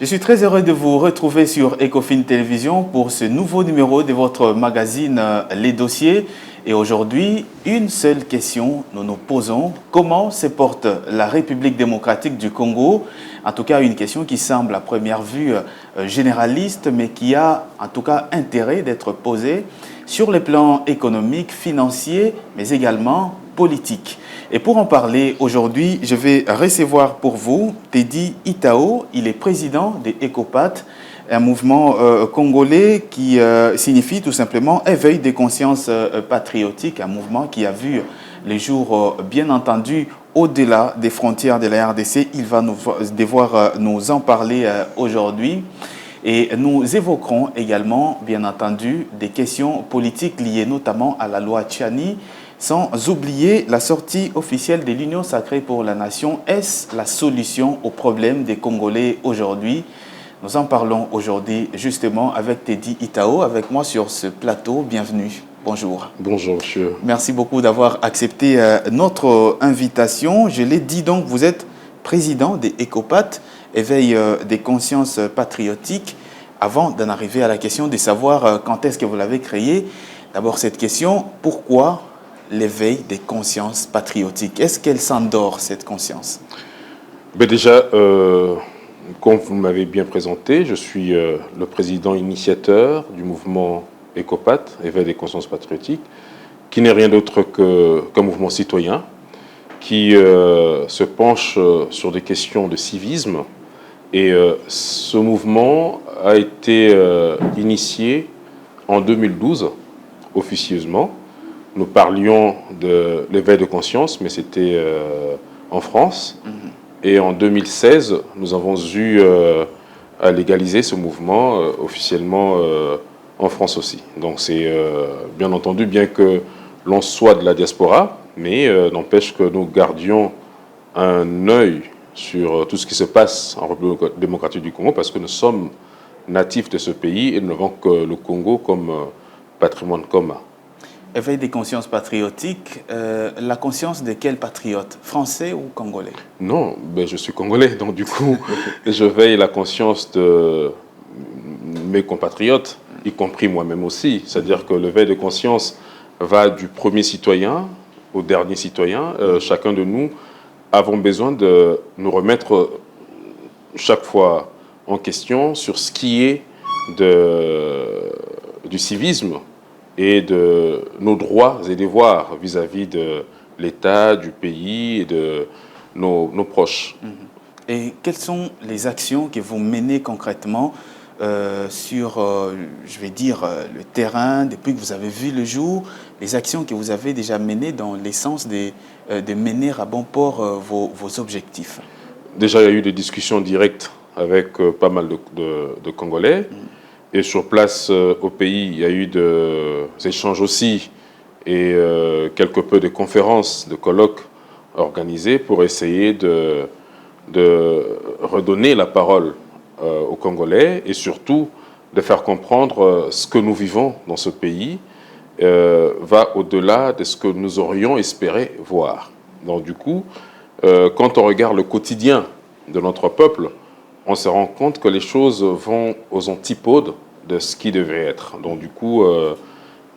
Je suis très heureux de vous retrouver sur Ecofin Télévision pour ce nouveau numéro de votre magazine Les Dossiers. Et aujourd'hui, une seule question nous nous posons. Comment se porte la République démocratique du Congo? En tout cas, une question qui semble à première vue généraliste, mais qui a en tout cas intérêt d'être posée sur les plans économiques, financiers, mais également politiques. Et pour en parler aujourd'hui, je vais recevoir pour vous Teddy Itao. Il est président de ECOPAT, un mouvement congolais qui signifie tout simplement éveil des consciences patriotiques, un mouvement qui a vu les jours, bien entendu, au-delà des frontières de la RDC. Il va devoir nous en parler aujourd'hui. Et nous évoquerons également, bien entendu, des questions politiques liées notamment à la loi Tchani, sans oublier la sortie officielle de l'Union sacrée pour la nation. Est-ce la solution aux problèmes des Congolais aujourd'hui? Nous en parlons aujourd'hui justement avec Teddy Itao, avec moi sur ce plateau. Bienvenue. Bonjour. Bonjour, monsieur. Merci beaucoup d'avoir accepté notre invitation. Je l'ai dit donc, vous êtes président des ECOPAT, éveil des consciences patriotiques. Avant d'en arriver à la question de savoir quand est-ce que vous l'avez créé, d'abord cette question, pourquoi l'éveil des consciences patriotiques? Est-ce qu'elle s'endort, cette conscience? Ben déjà, comme vous m'avez bien présenté, je suis le président initiateur du mouvement ECOPAT, éveil des consciences patriotiques, qui n'est rien d'autre qu'un mouvement citoyen qui se penche sur des questions de civisme. Et ce mouvement a été initié en 2012, officieusement. Nous parlions de l'éveil de conscience, mais c'était en France. Et en 2016, nous avons eu à légaliser ce mouvement officiellement en France aussi. Donc c'est bien entendu, bien que l'on soit de la diaspora, mais n'empêche que nous gardions un œil sur tout ce qui se passe en République démocratique du Congo, parce que nous sommes natifs de ce pays et nous n'avons que le Congo comme patrimoine commun. Éveil des consciences patriotiques, la conscience de quel patriote? Français ou congolais? Non, ben je suis congolais, donc du coup, je veille la conscience de mes compatriotes, y compris moi-même aussi. C'est-à-dire que l'éveil de conscience va du premier citoyen au dernier citoyen. Chacun de nous avons besoin de nous remettre chaque fois en question sur ce qui est du civisme et de nos droits et devoirs vis-à-vis de l'État, du pays et de nos proches. Et quelles sont les actions que vous menez concrètement sur, je vais dire, le terrain, depuis que vous avez vu le jour, les actions que vous avez déjà menées dans l'essence de mener à bon port vos objectifs? Déjà, il y a eu des discussions directes avec pas mal de Congolais. Et sur place au pays, il y a eu des échanges aussi et quelque peu de conférences, de colloques organisés pour essayer de redonner la parole aux Congolais et surtout de faire comprendre ce que nous vivons dans ce pays va au-delà de ce que nous aurions espéré voir. Donc du coup, quand on regarde le quotidien de notre peuple, on se rend compte que les choses vont aux antipodes de ce qui devrait être. Donc du coup,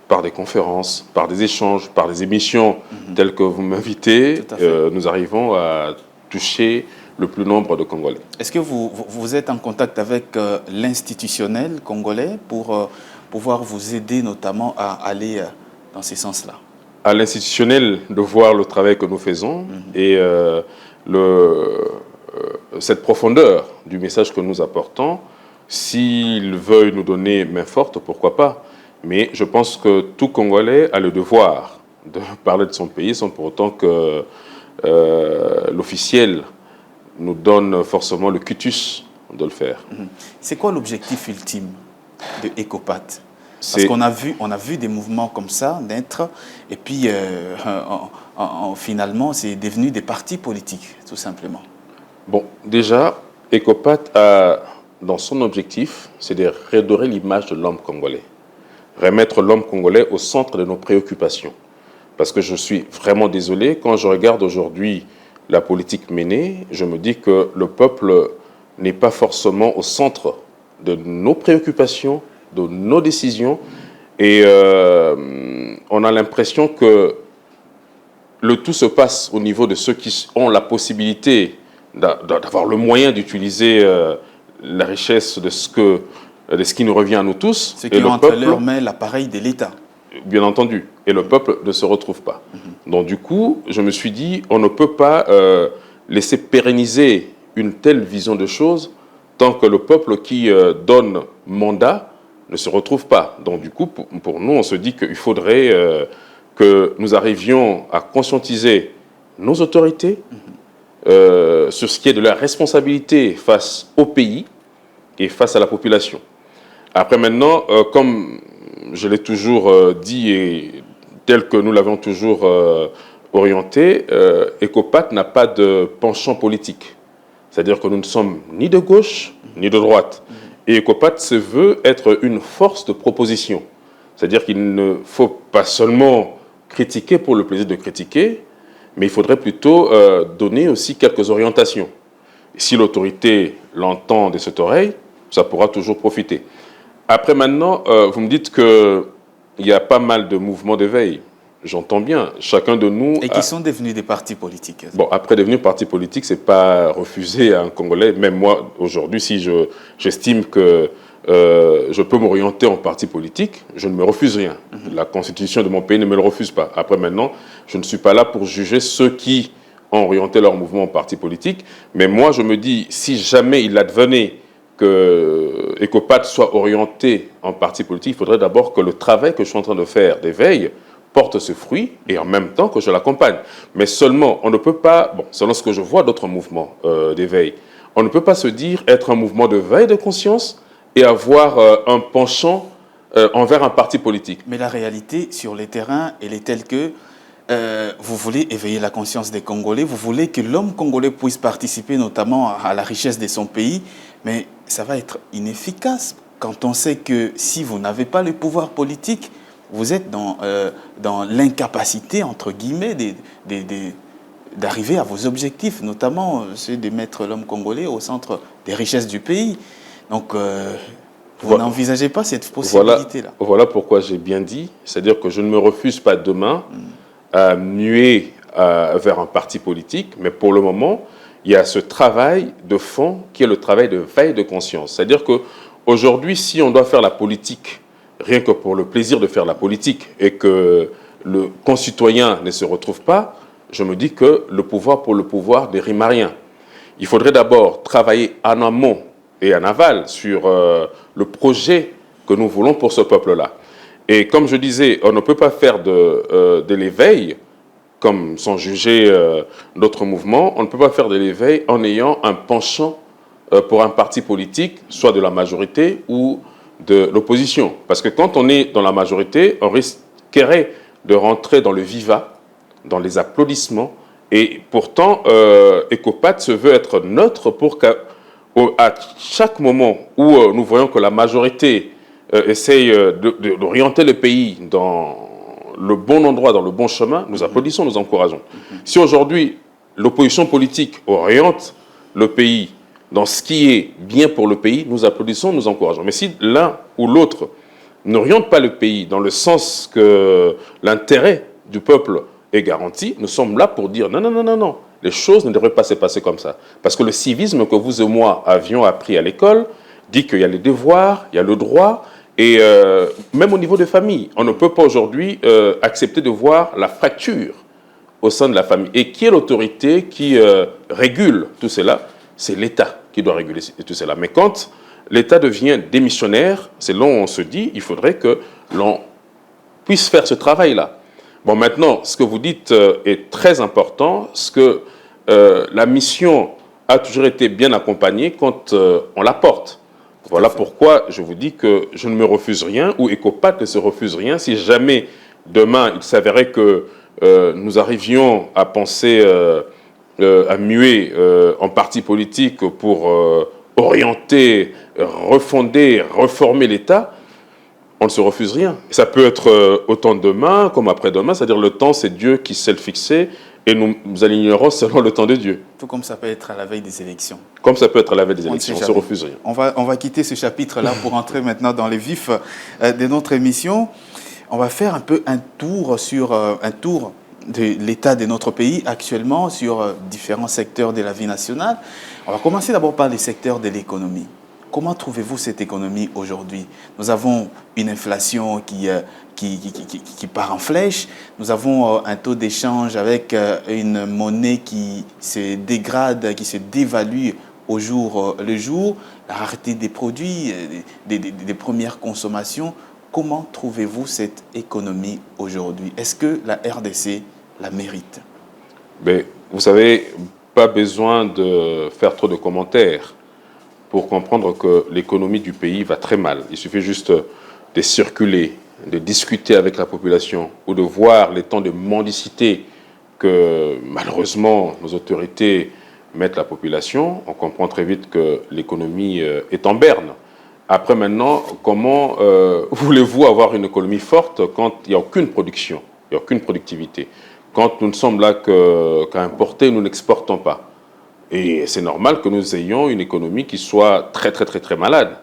par des conférences, par des échanges, par des émissions telles que vous m'invitez, nous arrivons à toucher le plus nombre de Congolais. Est-ce que vous êtes en contact avec l'institutionnel congolais pour pouvoir vous aider notamment à aller dans ce sens-là? À l'institutionnel de voir le travail que nous faisons et cette profondeur du message que nous apportons. S'ils veulent nous donner main forte, pourquoi pas. Mais je pense que tout Congolais a le devoir de parler de son pays sans pour autant que l'officiel nous donne forcément le cutus de le faire. C'est quoi l'objectif ultime de ECOPAT? Parce qu'on a vu des mouvements comme ça naître et puis finalement c'est devenu des partis politiques tout simplement. Bon, déjà, ECOPAT a dans son objectif, c'est de redorer l'image de l'homme congolais. Remettre l'homme congolais au centre de nos préoccupations. Parce que je suis vraiment désolé, quand je regarde aujourd'hui la politique menée, je me dis que le peuple n'est pas forcément au centre de nos préoccupations, de nos décisions. Et on a l'impression que le tout se passe au niveau de ceux qui ont la possibilité d'avoir le moyen d'utiliser la richesse de ce qui nous revient à nous tous. Ceux qui ont entre leurs mains l'appareil de l'État. Bien entendu. Et le peuple ne se retrouve pas. Donc du coup, je me suis dit, on ne peut pas laisser pérenniser une telle vision de choses tant que le peuple qui donne mandat ne se retrouve pas. Donc du coup, pour nous, on se dit qu'il faudrait que nous arrivions à conscientiser nos autorités sur ce qui est de la responsabilité face au pays et face à la population. Après maintenant, comme je l'ai toujours dit et tel que nous l'avons toujours orienté, ECOPAT n'a pas de penchant politique. C'est-à-dire que nous ne sommes ni de gauche ni de droite. Et ECOPAT se veut être une force de proposition. C'est-à-dire qu'il ne faut pas seulement critiquer pour le plaisir de critiquer, mais il faudrait plutôt donner aussi quelques orientations. Et si l'autorité l'entend de cette oreille, ça pourra toujours profiter. Après maintenant, vous me dites qu'il y a pas mal de mouvements d'éveil. J'entends bien, chacun de nous... Et qui sont devenus des partis politiques. Bon, après devenir parti politique, ce n'est pas refusé à un Congolais. Même moi, aujourd'hui, si j'estime que je peux m'orienter en parti politique, je ne me refuse rien. La constitution de mon pays ne me le refuse pas. Après maintenant, je ne suis pas là pour juger ceux qui ont orienté leur mouvement en parti politique. Mais moi, je me dis, si jamais il advenait que ECOPAT soit orienté en parti politique, il faudrait d'abord que le travail que je suis en train de faire d'éveil porte ce fruit et en même temps que je l'accompagne. Mais seulement, on ne peut pas, bon, selon ce que je vois d'autres mouvements d'éveil, on ne peut pas se dire être un mouvement de veille de conscience et avoir un penchant envers un parti politique. Mais la réalité sur le terrain, elle est telle que vous voulez éveiller la conscience des Congolais, vous voulez que l'homme congolais puisse participer notamment à la richesse de son pays, mais ça va être inefficace quand on sait que si vous n'avez pas le pouvoir politique, vous êtes dans l'incapacité, entre guillemets, d'arriver à vos objectifs, notamment ceux de mettre l'homme congolais au centre des richesses du pays. Donc, vous n'envisagez pas cette possibilité-là. Voilà pourquoi j'ai bien dit, c'est-à-dire que je ne me refuse pas demain à muer vers un parti politique, mais pour le moment, il y a ce travail de fond qui est le travail de veille de conscience. C'est-à-dire qu'aujourd'hui, si on doit faire la politique rien que pour le plaisir de faire la politique et que le concitoyen ne se retrouve pas, je me dis que le pouvoir pour le pouvoir ne rime à rien. Il faudrait d'abord travailler en amont et en aval sur le projet que nous voulons pour ce peuple-là. Et comme je disais, on ne peut pas faire de l'éveil, comme sont jugés d'autres mouvements, on ne peut pas faire de l'éveil en ayant un penchant pour un parti politique, soit de la majorité ou de l'opposition. Parce que quand on est dans la majorité, on risquerait de rentrer dans le vivat, dans les applaudissements. Et pourtant, ECOPAT se veut être neutre pour qu'à chaque moment où nous voyons que la majorité essaye d'orienter le pays dans le bon endroit, dans le bon chemin, nous applaudissons, nous encourageons. Si aujourd'hui, l'opposition politique oriente le pays dans ce qui est bien pour le pays, nous applaudissons, nous encourageons. Mais si l'un ou l'autre n'oriente pas le pays dans le sens que l'intérêt du peuple est garanti, nous sommes là pour dire non, non, non, non, non. Les choses ne devraient pas se passer comme ça. Parce que le civisme que vous et moi avions appris à l'école dit qu'il y a les devoirs, il y a le droit, et même au niveau des familles, on ne peut pas aujourd'hui accepter de voir la fracture au sein de la famille. Et qui est l'autorité qui régule tout cela? C'est l'État qui doit réguler tout cela. Mais quand l'État devient démissionnaire, c'est là où on se dit il faudrait que l'on puisse faire ce travail-là. Bon, maintenant, ce que vous dites est très important, ce que la mission a toujours été bien accompagnée quand on la porte. Voilà pourquoi je vous dis que je ne me refuse rien, ou ECOPAT ne se refuse rien. Si jamais, demain, il s'avérait que nous arrivions à penser à muer en parti politique pour orienter, refonder, reformer l'État, on ne se refuse rien. Ça peut être autant demain comme après-demain, c'est-à-dire le temps, c'est Dieu qui sait le fixer, et nous alignerons selon le temps de Dieu. Tout comme ça peut être à la veille des élections. Comme ça peut être à la veille des On ne élections, sait on ne se jamais. refuse rien. On va quitter ce chapitre-là pour entrer maintenant dans les vifs de notre émission. On va faire un peu un tour de l'état de notre pays actuellement sur différents secteurs de la vie nationale. On va commencer d'abord par les secteurs de l'économie. Comment trouvez-vous cette économie aujourd'hui? Nous avons une inflation qui part en flèche. Nous avons un taux d'échange avec une monnaie qui se dégrade, qui se dévalue au jour le jour. La rareté des produits, des premières consommations. Comment trouvez-vous cette économie aujourd'hui? Est-ce que la RDC la mérite? Mais, vous savez, pas besoin de faire trop de commentaires pour comprendre que l'économie du pays va très mal. Il suffit juste de circuler, de discuter avec la population ou de voir les temps de mendicité que malheureusement nos autorités mettent la population. On comprend très vite que l'économie est en berne. Après maintenant, comment voulez-vous avoir une économie forte quand il n'y a aucune production, il n'y a aucune productivité? Quand nous ne sommes là qu'à importer, nous n'exportons pas. Et c'est normal que nous ayons une économie qui soit très malade.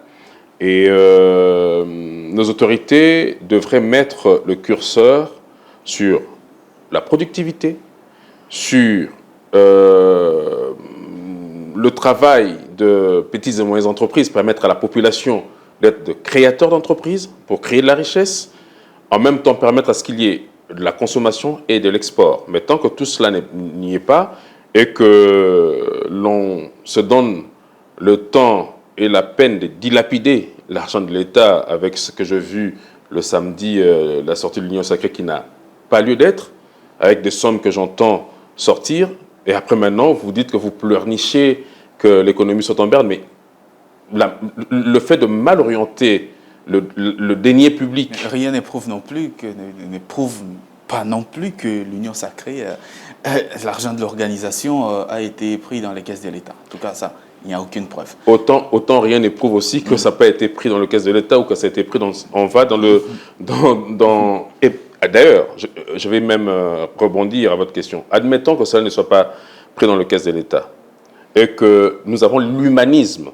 Et nos autorités devraient mettre le curseur sur la productivité, sur le travail de petites et moyennes entreprises, permettre à la population d'être de créateurs d'entreprises pour créer de la richesse, en même temps permettre à ce qu'il y ait de la consommation et de l'export. Mais tant que tout cela n'y est pas et que l'on se donne le temps et la peine de dilapider l'argent de l'État avec ce que j'ai vu le samedi, la sortie de l'Union sacrée qui n'a pas lieu d'être, avec des sommes que j'entends sortir, et après maintenant vous dites que vous pleurnichez que l'économie soit en berne, mais le fait de mal orienter le denier public. Rien ne prouve non plus que ne prouve pas non plus que l'Union sacrée, l'argent de l'organisation a été pris dans les caisses de l'État. En tout cas, ça, il n'y a aucune preuve. Autant rien ne prouve aussi que ça n'a pas été pris dans les caisses de l'État ou que ça a été pris et d'ailleurs, je vais même rebondir à votre question. Admettons que ça ne soit pas pris dans les caisses de l'État et que nous avons l'humanisme.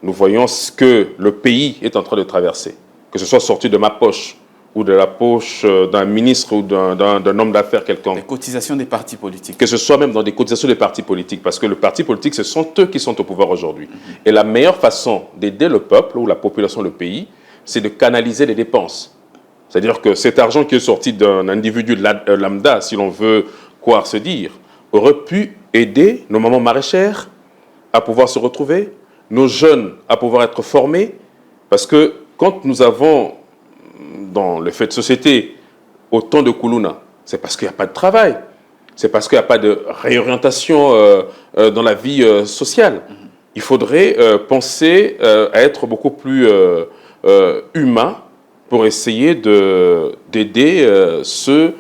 Nous voyons ce que le pays est en train de traverser, que ce soit sorti de ma poche ou de la poche d'un ministre ou d'un homme d'affaires quelconque. Les cotisations des partis politiques. Que ce soit même dans des cotisations des partis politiques, parce que le parti politique, ce sont eux qui sont au pouvoir aujourd'hui. Et la meilleure façon d'aider le peuple ou la population, le pays, c'est de canaliser les dépenses. C'est-à-dire que cet argent qui est sorti d'un individu lambda, si l'on veut croire se dire, aurait pu aider nos mamans maraîchères à pouvoir se retrouver, nos jeunes à pouvoir être formés, parce que quand nous avons, dans le fait de société, autant de Koulouna, c'est parce qu'il n'y a pas de travail, c'est parce qu'il n'y a pas de réorientation dans la vie sociale. Il faudrait penser à être beaucoup plus humain pour essayer d'aider ceux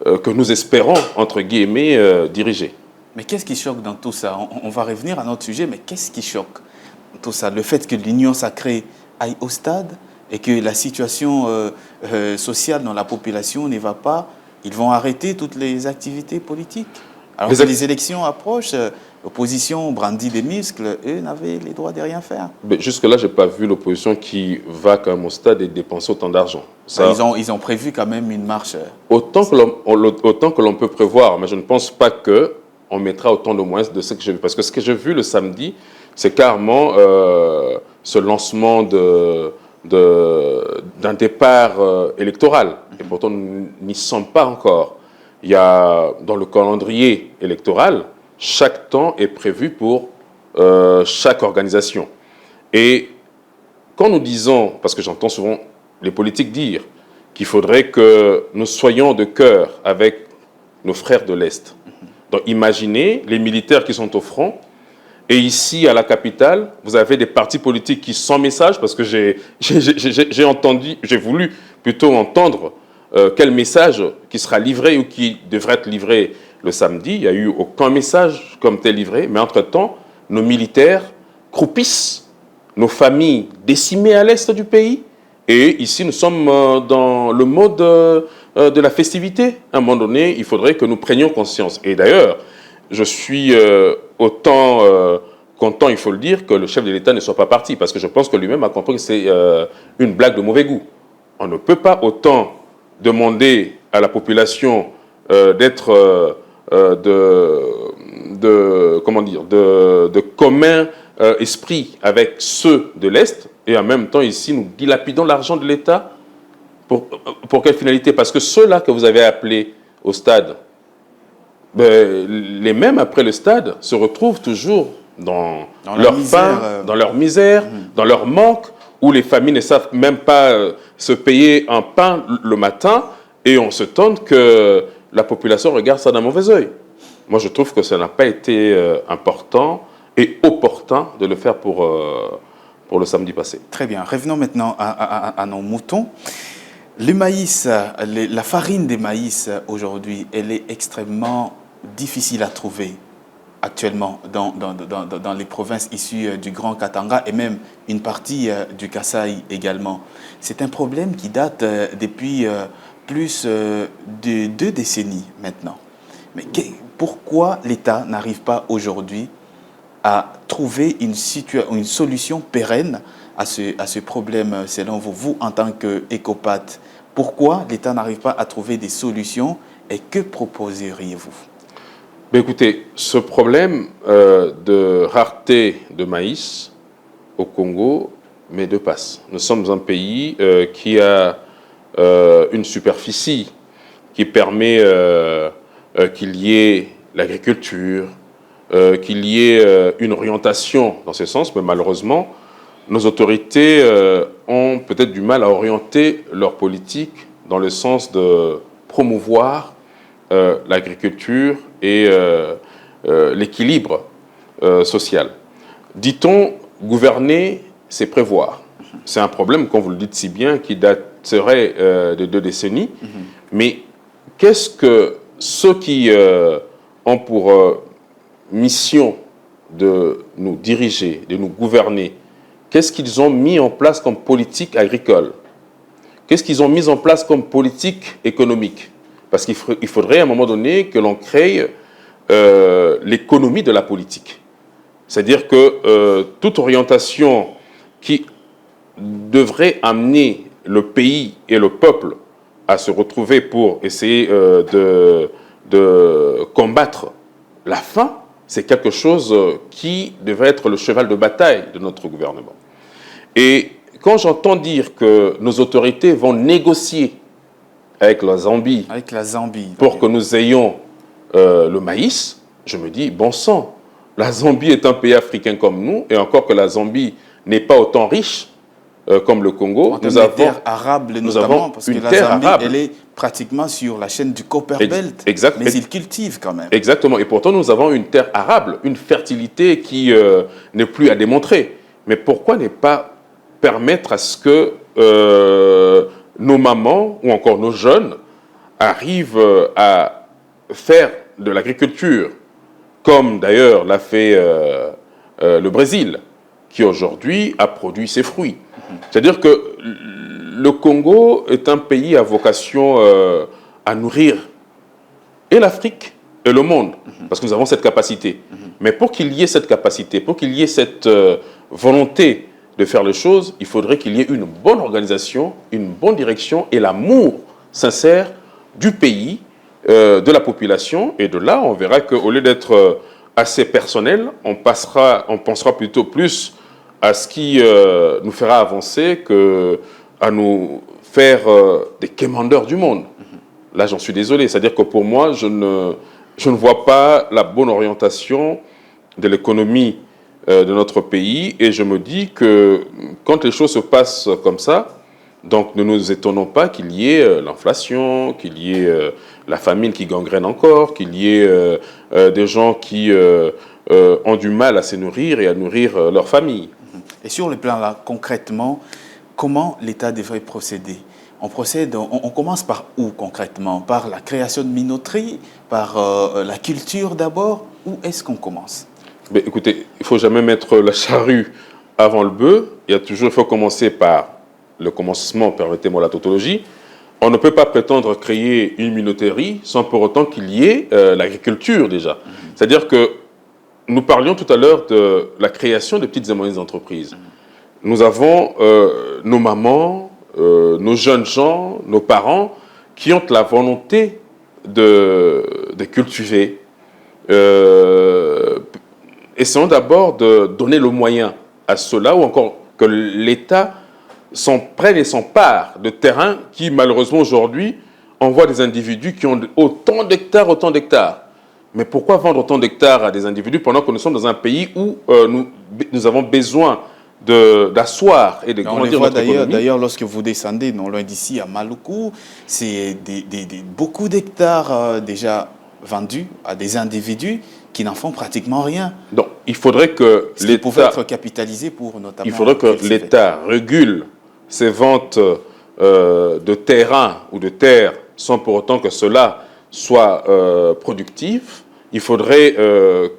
que nous espérons, entre guillemets, diriger. Mais qu'est-ce qui choque dans tout ça? On va revenir à notre sujet, mais qu'est-ce qui choque dans tout ça? Le fait que l'Union sacrée aille au stade et que la situation sociale dans la population ne va pas, ils vont arrêter toutes les activités politiques. Alors que les élections approchent, l'opposition brandit des muscles, eux n'avaient les droits de rien faire. Jusque-là, je n'ai pas vu l'opposition qui va quand même au stade et dépenser autant d'argent. Ils ont prévu quand même une marche. Autant que l'on peut prévoir, mais je ne pense pas qu'on mettra autant de moyens de ce que j'ai vu. Parce que ce que j'ai vu le samedi, c'est carrément ce lancement d'un départ électoral. Et pourtant, nous n'y sommes pas encore. Il y a, dans le calendrier électoral, chaque temps est prévu pour chaque organisation. Et quand nous disons, parce que j'entends souvent les politiques dire qu'il faudrait que nous soyons de cœur avec nos frères de l'Est. Donc imaginez les militaires qui sont au front, et ici, à la capitale, vous avez des partis politiques qui, sans message, parce que j'ai voulu plutôt entendre quel message qui sera livré ou qui devrait être livré le samedi. Il n'y a eu aucun message comme tel livré, mais entre-temps, nos militaires croupissent, nos familles décimées à l'est du pays, Et ici, nous sommes dans le mode de la festivité. À un moment donné, il faudrait que nous prenions conscience. Et d'ailleurs, je suis autant content, il faut le dire, que le chef de l'État ne soit pas parti, parce que je pense que lui-même a compris que c'est une blague de mauvais goût. On ne peut pas autant demander à la population d'être de commun esprit avec ceux de l'Est, et en même temps, ici, nous dilapidons l'argent de l'État. Pour quelle finalité? Parce que ceux-là que vous avez appelés au stade, ben, les mêmes après le stade se retrouvent toujours dans leur faim, dans leur misère, dans leur manque, où les familles ne savent même pas se payer un pain le matin, et on se tente que la population regarde ça d'un mauvais œil. Moi, je trouve que ça n'a pas été important et opportun de le faire pour le samedi passé. Très bien. Revenons maintenant à nos moutons. Le maïs, la farine des maïs aujourd'hui, elle est extrêmement difficile à trouver actuellement dans les provinces issues du Grand Katanga et même une partie du Kasaï également. C'est un problème qui date depuis plus de 2 décennies maintenant. Mais pourquoi l'État n'arrive pas aujourd'hui à trouver une solution pérenne à ce problème, selon vous, en tant qu'écopathe? Pourquoi l'État n'arrive pas à trouver des solutions et que proposeriez-vous? Ben écoutez, ce problème de rareté de maïs au Congo met de passe. Nous sommes un pays qui a une superficie qui permet qu'il y ait l'agriculture, qu'il y ait une orientation dans ce sens, mais malheureusement, nos autorités ont peut-être du mal à orienter leur politique dans le sens de promouvoir l'agriculture et l'équilibre social. Dit-on, gouverner, c'est prévoir. C'est un problème, comme vous le dites si bien, qui daterait de 2 décennies. Mais qu'est-ce que ceux qui ont pour mission de nous diriger, de nous gouverner, qu'est-ce qu'ils ont mis en place comme politique agricole? Qu'est-ce qu'ils ont mis en place comme politique économique? Parce qu'il faudrait à un moment donné que l'on crée l'économie de la politique. C'est-à-dire que toute orientation qui devrait amener le pays et le peuple à se retrouver pour essayer de combattre la faim, c'est quelque chose qui devrait être le cheval de bataille de notre gouvernement. Et quand j'entends dire que nos autorités vont négocier avec la Zambie, pour que nous ayons le maïs, je me dis, bon sang, la Zambie est un pays africain comme nous, et encore que la Zambie n'est pas autant riche comme le Congo. Nous avons une terre arable notamment, parce que la Zambie, elle est pratiquement sur la chaîne du Copperbelt, mais ils cultivent quand même. Exactement, et pourtant nous avons une terre arable, une fertilité qui n'est plus à démontrer. Mais pourquoi ne pas permettre à ce que nos mamans ou encore nos jeunes arrivent à faire de l'agriculture, comme d'ailleurs l'a fait le Brésil, qui aujourd'hui a produit ses fruits. C'est-à-dire que le Congo est un pays à vocation à nourrir et l'Afrique et le monde, parce que nous avons cette capacité. Mais pour qu'il y ait cette capacité, pour qu'il y ait cette volonté de faire les choses, il faudrait qu'il y ait une bonne organisation, une bonne direction et l'amour sincère du pays, de la population. Et de là, on verra qu'au lieu d'être assez personnel, on pensera plutôt plus à ce qui nous fera avancer qu'à nous faire des quémandeurs du monde. Là, j'en suis désolé. C'est-à-dire que pour moi, je ne vois pas la bonne orientation de l'économie de notre pays, et je me dis que quand les choses se passent comme ça, donc ne nous étonnons pas qu'il y ait l'inflation, qu'il y ait la famine qui gangrène encore, qu'il y ait des gens qui ont du mal à se nourrir et à nourrir leur famille. Et sur le plan là, concrètement, comment l'État devrait procéder? On commence par où concrètement? Par la création de minoteries, par la culture d'abord? Où est-ce qu'on commence? Mais écoutez, il ne faut jamais mettre la charrue avant le bœuf. Il faut commencer par le commencement, permettez-moi la tautologie, on ne peut pas prétendre créer une minoterie sans pour autant qu'il y ait l'agriculture déjà. C'est-à-dire que nous parlions tout à l'heure de la création de petites et moyennes entreprises. Nous avons nos mamans, nos jeunes gens, nos parents qui ont la volonté de cultiver. Essayons d'abord de donner le moyen à cela, ou encore que l'État prenne et s'empare de terrains qui, malheureusement, aujourd'hui, envoient des individus qui ont autant d'hectares. Mais pourquoi vendre autant d'hectares à des individus pendant que nous sommes dans un pays où nous avons besoin d'asseoir et de grandir notre économie? D'ailleurs, lorsque vous descendez non loin d'ici, à Maluku, c'est beaucoup d'hectares déjà vendus à des individus qui n'en font pratiquement rien. Donc, il faudrait que l'État pouvait être capitalisé pour notamment... Il faudrait que l'État régule ses ventes de terrain ou de terres sans pour autant que cela soit productif. Il faudrait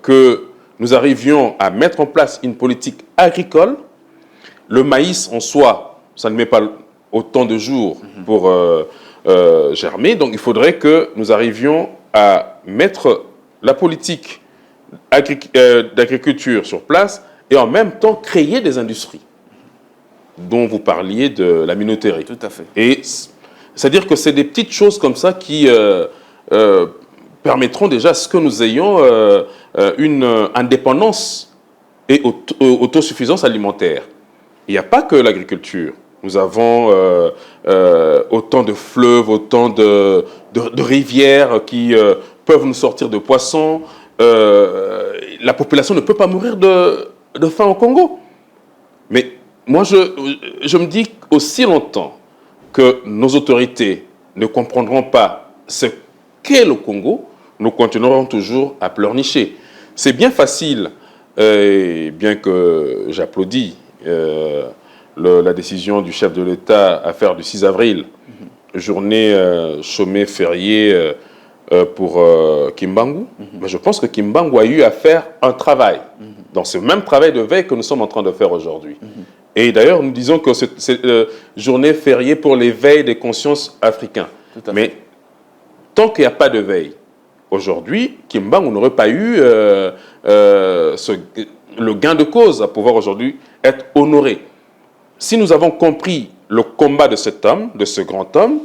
que nous arrivions à mettre en place une politique agricole. Le maïs en soi, ça ne met pas autant de jours pour germer. Donc, il faudrait que nous arrivions à mettre la politique d'agriculture sur place et en même temps créer des industries dont vous parliez de la minoterie. Tout à fait. Et c'est-à-dire que c'est des petites choses comme ça qui permettront déjà à ce que nous ayons une indépendance et autosuffisance alimentaire. Il n'y a pas que l'agriculture. Nous avons autant de fleuves, autant de rivières qui peuvent nous sortir de poissons. La population ne peut pas mourir de faim au Congo. Mais moi, je me dis qu'aussi longtemps que nos autorités ne comprendront pas ce qu'est le Congo, nous continuerons toujours à pleurnicher. C'est bien facile, et bien que j'applaudis la décision du chef de l'État à faire du 6 avril, journée chômée fériée pour Kimbangu, mais je pense que Kimbangu a eu à faire un travail, dans ce même travail de veille que nous sommes en train de faire aujourd'hui. Et d'ailleurs, nous disons que c'est journée fériée pour l'éveil des consciences africains. Mais tant qu'il n'y a pas de veille, aujourd'hui, Kimbangu n'aurait pas eu le gain de cause à pouvoir aujourd'hui être honoré. Si nous avons compris le combat de cet homme, de ce grand homme,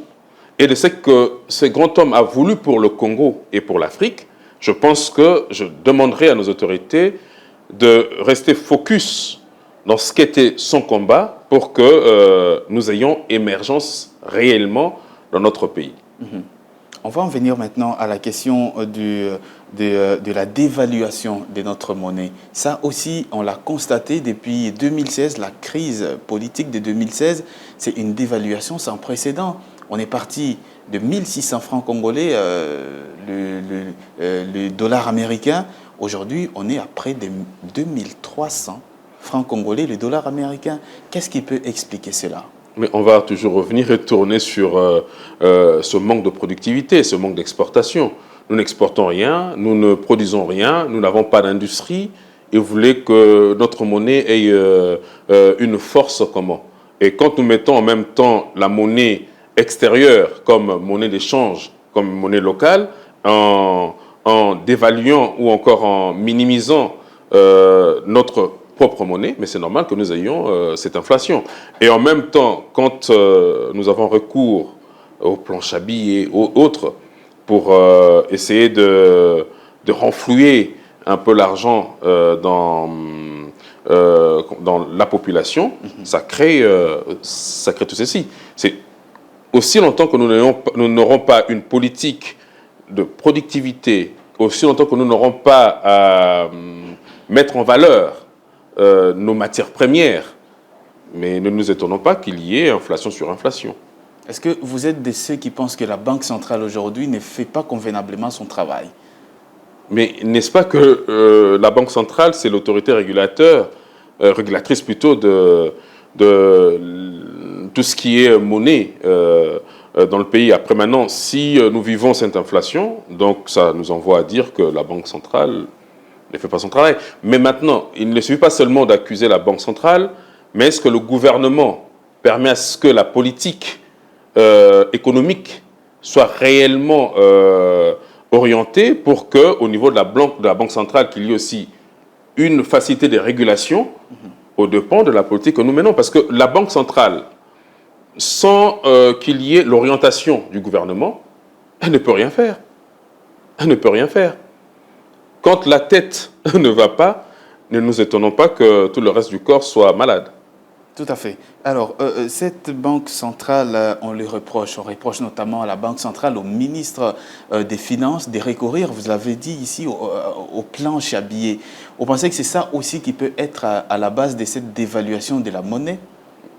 et de ce que ce grand homme a voulu pour le Congo et pour l'Afrique, je pense que je demanderai à nos autorités de rester focus dans ce qu'était son combat pour que nous ayons émergence réellement dans notre pays. On va en venir maintenant à la question de la dévaluation de notre monnaie. Ça aussi, on l'a constaté depuis 2016, la crise politique de 2016, c'est une dévaluation sans précédent. On est parti de 1600 francs congolais, le dollar américain. Aujourd'hui, on est à près de 2300 francs congolais, le dollar américain. Qu'est-ce qui peut expliquer cela? Mais on va toujours revenir et tourner sur ce manque de productivité, ce manque d'exportation. Nous n'exportons rien, nous ne produisons rien, nous n'avons pas d'industrie. Et vous voulez que notre monnaie ait une force comment? Et quand nous mettons en même temps la monnaie extérieure comme monnaie d'échange, comme monnaie locale, en dévaluant ou encore en minimisant notre propre monnaie, mais c'est normal que nous ayons cette inflation. Et en même temps, quand nous avons recours aux planches à billets et autres pour essayer de renflouer un peu l'argent dans la population, ça crée tout ceci. C'est aussi longtemps que nous n'aurons pas une politique de productivité, aussi longtemps que nous n'aurons pas à mettre en valeur nos matières premières, mais ne nous étonnons pas qu'il y ait inflation sur inflation. Est-ce que vous êtes de ceux qui pensent que la Banque centrale aujourd'hui ne fait pas convenablement son travail? Mais n'est-ce pas que la Banque centrale, c'est l'autorité régulatrice plutôt de tout ce qui est monnaie dans le pays. Après maintenant, si nous vivons cette inflation, donc ça nous envoie à dire que la Banque centrale ne fait pas son travail. Mais maintenant, il ne suffit pas seulement d'accuser la Banque centrale, mais est-ce que le gouvernement permet à ce que la politique économique soit réellement orientée pour qu'au niveau de la Banque centrale, qu'il y ait aussi une facilité de régulation au dépend de la politique que nous menons. Parce que la Banque centrale, sans qu'il y ait l'orientation du gouvernement, elle ne peut rien faire. Elle ne peut rien faire. Quand la tête ne va pas, ne nous étonnons pas que tout le reste du corps soit malade. Tout à fait. Alors, cette banque centrale, on reproche notamment à la banque centrale, au ministre des Finances, de recourir, vous l'avez dit ici, au plan Chabier. Vous pensez que c'est ça aussi qui peut être à la base de cette dévaluation de la monnaie?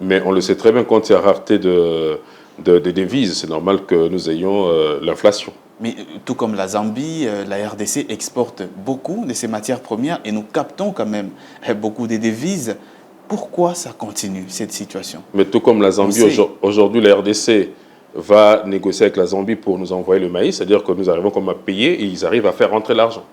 Mais on le sait très bien, quand il y a rareté de devises, c'est normal que nous ayons l'inflation. Mais tout comme la Zambie, la RDC exporte beaucoup de ces matières premières et nous captons quand même beaucoup de devises. Pourquoi ça continue, cette situation? Mais tout comme la Zambie, aujourd'hui, la RDC va négocier avec la Zambie pour nous envoyer le maïs, c'est-à-dire que nous arrivons comme à payer et ils arrivent à faire rentrer l'argent.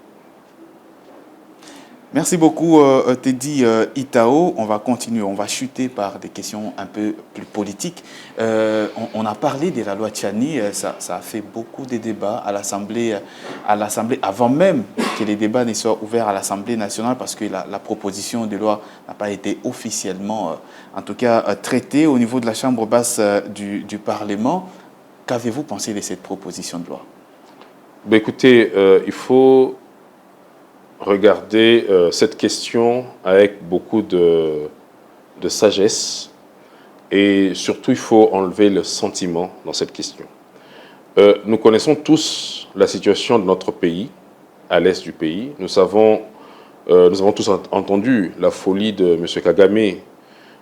Merci beaucoup, Teddy Itao. On va continuer, on va chuter par des questions un peu plus politiques. On a parlé de la loi Tchani, ça a fait beaucoup de débats à l'Assemblée, avant même que les débats ne soient ouverts à l'Assemblée nationale, parce que la proposition de loi n'a pas été officiellement, en tout cas, traitée au niveau de la Chambre basse du Parlement. Qu'avez-vous pensé de cette proposition de loi? Ben écoutez, il faut regarder cette question avec beaucoup de sagesse et surtout il faut enlever le sentiment dans cette question. Nous connaissons tous la situation de notre pays, à l'est du pays. Nous avons tous entendu la folie de M. Kagame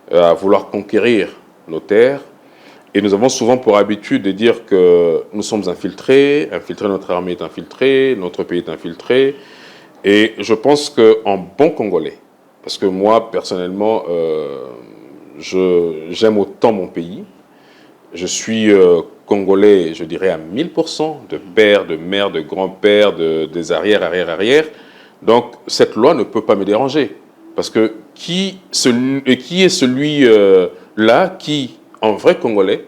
à vouloir conquérir nos terres. Et nous avons souvent pour habitude de dire que nous sommes infiltrés, notre armée est infiltrée, notre pays est infiltré. Et je pense qu'en bon Congolais, parce que moi, personnellement, j'aime autant mon pays, je suis Congolais, je dirais à 1000%, de père, de mère, de grand-père, des arrière. Donc, cette loi ne peut pas me déranger. Parce que qui est celui-là qui, en vrai Congolais,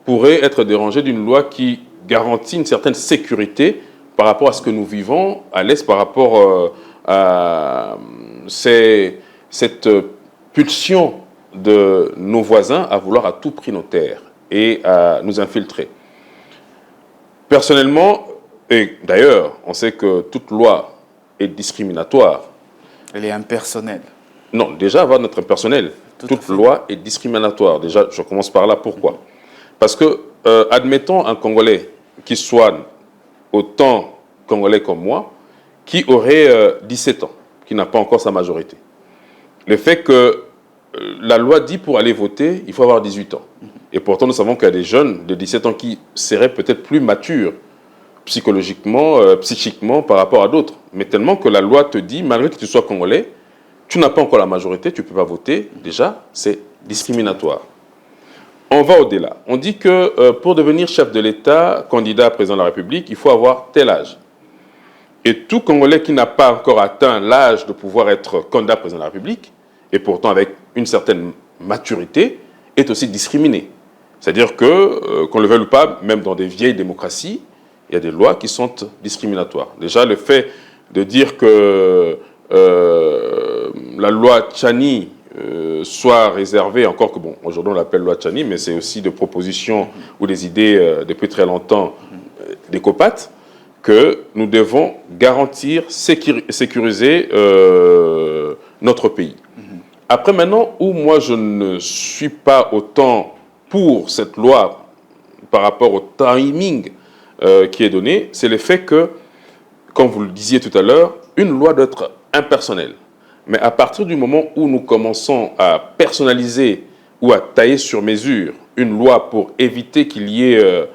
pourrait être dérangé d'une loi qui garantit une certaine sécurité par rapport à ce que nous vivons à l'Est, par rapport à cette pulsion de nos voisins à vouloir à tout prix nos terres et à nous infiltrer. Personnellement, et d'ailleurs, on sait que toute loi est discriminatoire. Elle est impersonnelle. Non, déjà, avant d'être impersonnelle, toute loi est discriminatoire. Déjà, je commence par là. Pourquoi? Parce que, admettons un Congolais qui soit autant Congolais comme moi, qui aurait 17 ans, qui n'a pas encore sa majorité. Le fait que la loi dit pour aller voter, il faut avoir 18 ans. Et pourtant, nous savons qu'il y a des jeunes de 17 ans qui seraient peut-être plus matures psychologiquement, psychiquement par rapport à d'autres. Mais tellement que la loi te dit, malgré que tu sois Congolais, tu n'as pas encore la majorité, tu ne peux pas voter. Déjà, c'est discriminatoire. On va au-delà. On dit que pour devenir chef de l'État, candidat à président de la République, il faut avoir tel âge. Et tout Congolais qui n'a pas encore atteint l'âge de pouvoir être candidat à président de la République, et pourtant avec une certaine maturité, est aussi discriminé. C'est-à-dire que, qu'on le veuille ou pas, même dans des vieilles démocraties, il y a des lois qui sont discriminatoires. Déjà, le fait de dire que la loi Tchani soit réservée, encore que, bon, aujourd'hui on l'appelle loi Tchani, mais c'est aussi des propositions ou des idées depuis très longtemps d'ECOPAT, que nous devons garantir, sécuriser notre pays. Après, maintenant, où moi je ne suis pas autant pour cette loi par rapport au timing qui est donné, c'est le fait que, comme vous le disiez tout à l'heure, une loi doit être impersonnelle. Mais à partir du moment où nous commençons à personnaliser ou à tailler sur mesure une loi pour éviter qu'il y ait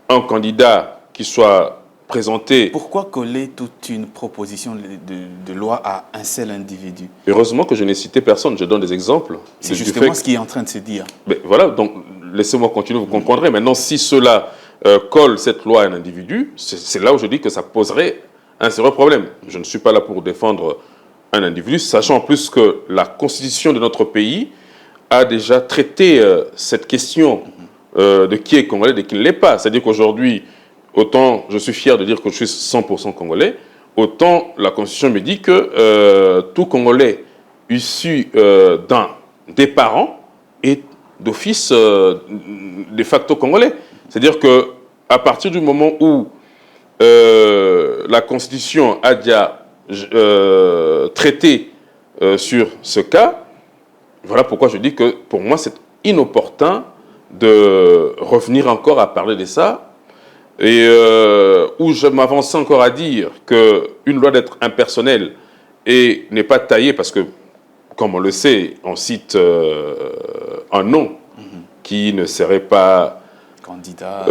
un candidat qui soit présenté... Pourquoi coller toute une proposition de loi à un seul individu? Heureusement que je n'ai cité personne, je donne des exemples. C'est justement ce qui est en train de se dire. Mais voilà, donc laissez-moi continuer, vous comprendrez. Maintenant, si cela colle cette loi à un individu, c'est là où je dis que ça poserait un sérieux problème. Je ne suis pas là pour défendre un individu, sachant en plus que la constitution de notre pays a déjà traité cette question de qui est congolais et de qui ne l'est pas. C'est-à-dire qu'aujourd'hui, autant je suis fier de dire que je suis 100% congolais, autant la Constitution me dit que tout Congolais issu des parents est d'office de facto congolais. C'est-à-dire qu'à partir du moment où la Constitution a déjà traité sur ce cas, voilà pourquoi je dis que pour moi c'est inopportun de revenir encore à parler de ça, et où je m'avance encore à dire qu'une loi d'être impersonnelle et n'est pas taillée, parce que, comme on le sait, on cite un nom qui ne serait pas candidat,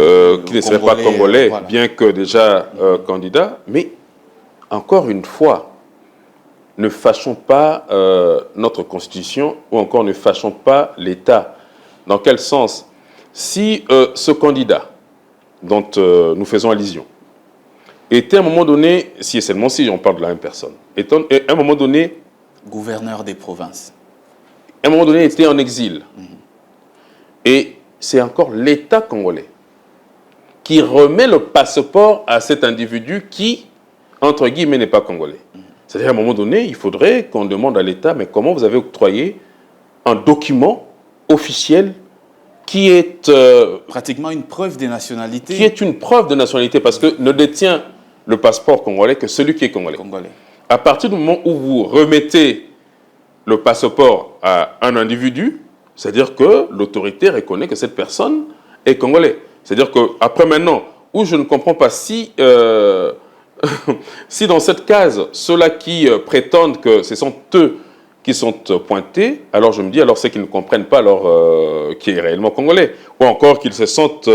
qui ne serait pas congolais, voilà. bien que déjà candidat, mais encore une fois, ne fâchons pas notre Constitution, ou encore ne fâchons pas l'État. Dans quel sens? Si ce candidat dont nous faisons allusion était à un moment donné, si et seulement si on parle de la même personne, à un moment donné, gouverneur des provinces, à un moment donné était en exil, et c'est encore l'État congolais qui remet le passeport à cet individu qui, entre guillemets, n'est pas congolais. C'est-à-dire, à un moment donné, il faudrait qu'on demande à l'État, mais comment vous avez octroyé un document officiel qui est... pratiquement une preuve de nationalité. Qui est une preuve de nationalité, parce que ne détient le passeport congolais que celui qui est congolais. À partir du moment où vous remettez le passeport à un individu, c'est-à-dire que l'autorité reconnaît que cette personne est congolais. C'est-à-dire qu'après maintenant, où je ne comprends pas si... si dans cette case, ceux-là qui prétendent que ce sont eux qui sont pointés, alors je me dis, alors c'est qu'ils ne comprennent pas qui est réellement congolais, ou encore qu'ils se sentent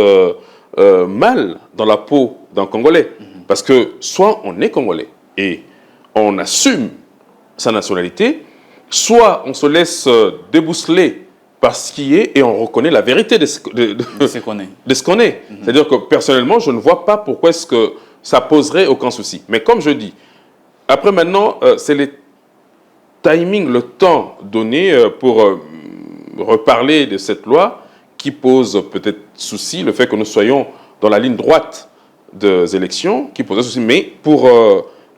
mal dans la peau d'un Congolais. Parce que soit on est Congolais et on assume sa nationalité, soit on se laisse débousseler par ce qui est et on reconnaît la vérité de ce qu'on est. C'est-à-dire que personnellement, je ne vois pas pourquoi est-ce que ça poserait aucun souci. Mais comme je dis, après maintenant, c'est le timing, le temps donné pour reparler de cette loi qui pose peut-être souci, le fait que nous soyons dans la ligne droite des élections, qui pose souci. Mais pour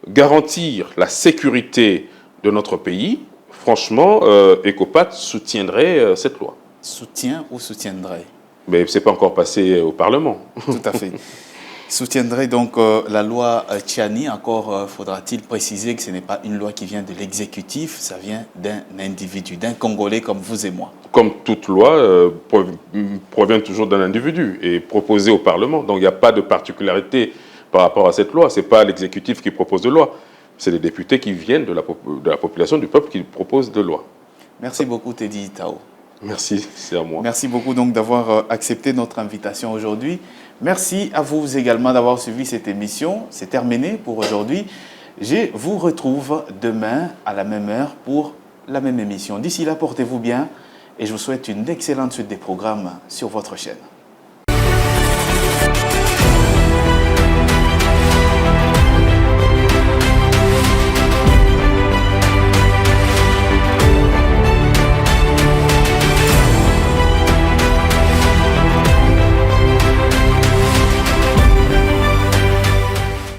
garantir la sécurité de notre pays, franchement, ECOPAT soutiendrait cette loi. Soutient ou soutiendrait? Mais ce n'est pas encore passé au Parlement. Tout à fait. Soutiendrait donc la loi Tchani. Encore faudra-t-il préciser que ce n'est pas une loi qui vient de l'exécutif, ça vient d'un individu, d'un Congolais comme vous et moi. Comme toute loi provient toujours d'un individu et proposée au Parlement. Donc il n'y a pas de particularité par rapport à cette loi. Ce n'est pas l'exécutif qui propose de loi. C'est les députés qui viennent de la population, du peuple, qui proposent de loi. Merci beaucoup Teddy Tao. Merci, c'est à moi. Merci beaucoup donc d'avoir accepté notre invitation aujourd'hui. Merci à vous également d'avoir suivi cette émission. C'est terminé pour aujourd'hui. Je vous retrouve demain à la même heure pour la même émission. D'ici là, portez-vous bien et je vous souhaite une excellente suite des programmes sur votre chaîne.